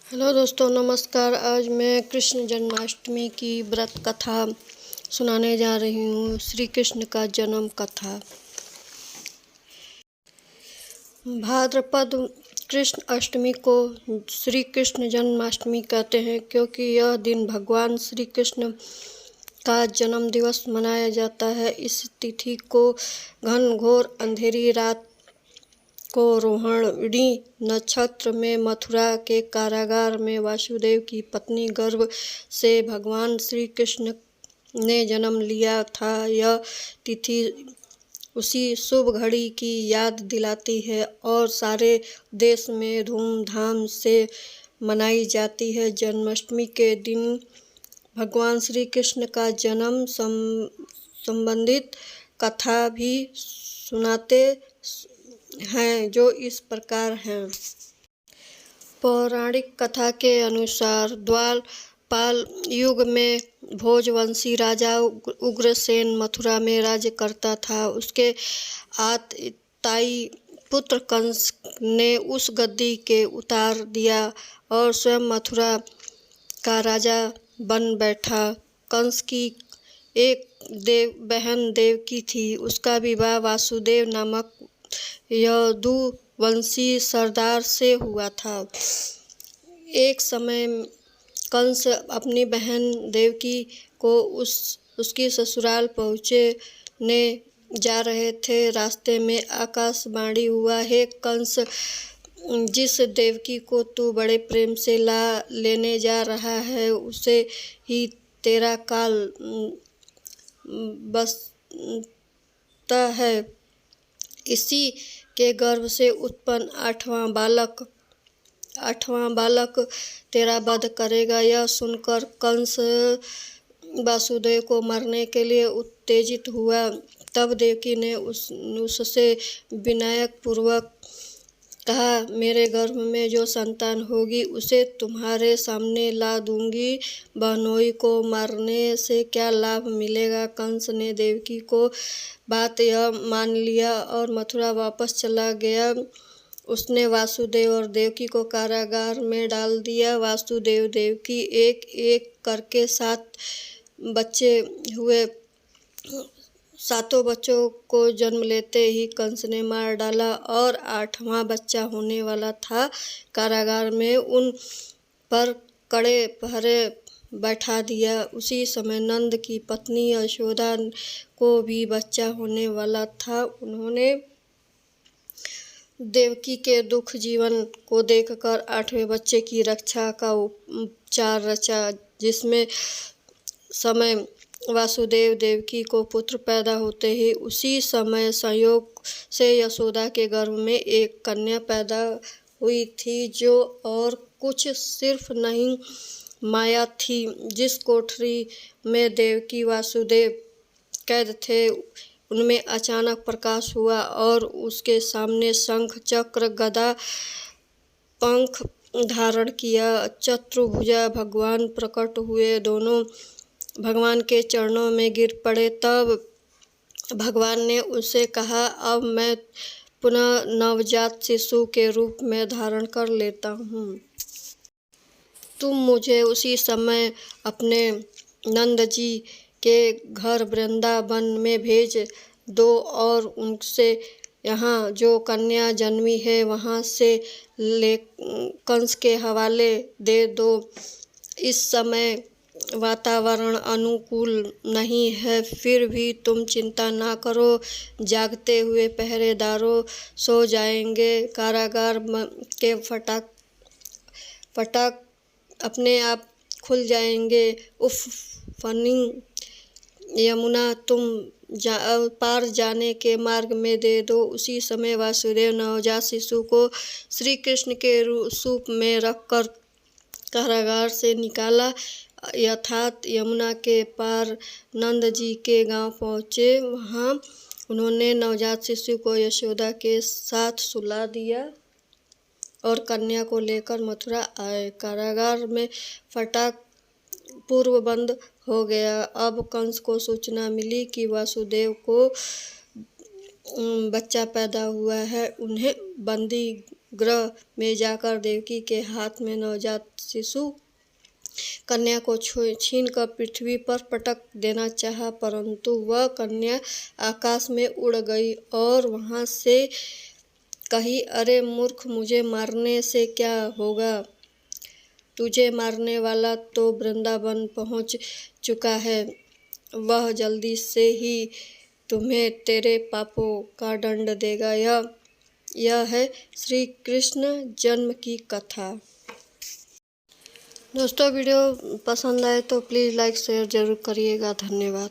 Hello दोस्तों, नमस्कार। आज मैं कृष्ण जन्माष्टमी की व्रत कथा सुनाने जा रही हूँ। श्री कृष्ण का जन्म कथा। भाद्रपद कृष्ण अष्टमी को श्री कृष्ण जन्माष्टमी कहते हैं, क्योंकि यह दिन भगवान श्री कृष्ण का जन्म दिवस मनाया जाता है। इस तिथि को घनघोर अंधेरी रात को रोहिणी नक्षत्र में मथुरा के कारागार में वासुदेव की पत्नी गर्भ से भगवान श्री कृष्ण ने जन्म लिया था। यह तिथि उसी शुभ घड़ी की याद दिलाती है और सारे देश में धूमधाम से मनाई जाती है। जन्माष्टमी के दिन भगवान श्री कृष्ण का जन्म संबंधित कथा भी सुनाते हैं, जो इस प्रकार हैं। पौराणिक कथा के अनुसार द्वापाल युग में भोजवंशी राजा उग्रसेन मथुरा में राज्य करता था। उसके आतताई पुत्र कंस ने उस गद्दी के उतार दिया और स्वयं मथुरा का राजा बन बैठा। कंस की एक बहन देवकी थी। उसका विवाह वासुदेव नामक यदुवंशी सरदार से हुआ था। एक समय कंस अपनी बहन देवकी को उसकी ससुराल पहुँचने जा रहे थे। रास्ते में आकाशवाणी हुआ, हे कंस, जिस देवकी को तू बड़े प्रेम से ला लेने जा रहा है, उसे ही तेरा काल बसता है। इसी के गर्भ से उत्पन्न आठवां बालक तेरा वध करेगा। यह सुनकर कंस वासुदेव को मारने के लिए उत्तेजित हुआ। तब देवकी ने उससे विनय पूर्वक कहा, मेरे गर्भ में जो संतान होगी उसे तुम्हारे सामने ला दूंगी। बहनोई को मारने से क्या लाभ मिलेगा। कंस ने देवकी को बात यह मान लिया और मथुरा वापस चला गया। उसने वासुदेव और देवकी को कारागार में डाल दिया। वासुदेव देवकी एक एक करके 7 बच्चे हुए। 7 बच्चों को जन्म लेते ही कंस ने मार डाला और 8वां बच्चा होने वाला था। कारागार में उन पर कड़े पहरे बैठा दिया। उसी समय नंद की पत्नी यशोदा को भी बच्चा होने वाला था। उन्होंने देवकी के दुख जीवन को देखकर 8वें बच्चे की रक्षा का उपचार रचा, जिसमें समय वासुदेव देवकी को पुत्र पैदा होते ही उसी समय संयोग से यशोदा के गर्भ में एक कन्या पैदा हुई थी, जो और कुछ सिर्फ नहीं माया थी। जिस कोठरी में देवकी वासुदेव कैद थे, उनमें अचानक प्रकाश हुआ और उसके सामने शंख चक्र गदा पंख धारण किया चतुर्भुजा भगवान प्रकट हुए। दोनों भगवान के चरणों में गिर पड़े। तब भगवान ने उसे कहा, अब मैं पुनः नवजात शिशु के रूप में धारण कर लेता हूँ। तुम मुझे उसी समय अपने नंद जी के घर वृंदावन में भेज दो और उनसे यहाँ जो कन्या जन्मी है वहाँ से ले कंस के हवाले दे दो। इस समय वातावरण अनुकूल नहीं है, फिर भी तुम चिंता ना करो। जागते हुए पहरेदारों सो जाएंगे। कारागार के फटाक अपने आप खुल जाएंगे। उफ फनी यमुना तुम पार जाने के मार्ग में दे दो। उसी समय वासुदेव नवजात शिशु को श्री कृष्ण के रूप में रखकर कारागार से निकाला। यथार्थ यमुना के पार नंद जी के गांव पहुँचे। वहाँ उन्होंने नवजात शिशु को यशोदा के साथ सुला दिया और कन्या को लेकर मथुरा आए। कारागार में फटाक पूर्व बंद हो गया। अब कंस को सूचना मिली कि वासुदेव को बच्चा पैदा हुआ है। उन्हें बंदी गृह में जाकर देवकी के हाथ में नवजात शिशु कन्या को छीन कर पृथ्वी पर पटक देना चाहा, परंतु वह कन्या आकाश में उड़ गई और वहां से कही, अरे मूर्ख, मुझे मारने से क्या होगा? तुझे मारने वाला तो वृंदावन पहुंच चुका है। वह जल्दी से ही तुम्हें तेरे पापों का दंड देगा। यह है श्री कृष्ण जन्म की कथा। दोस्तों, वीडियो पसंद आए तो प्लीज़ लाइक शेयर ज़रूर करिएगा। धन्यवाद।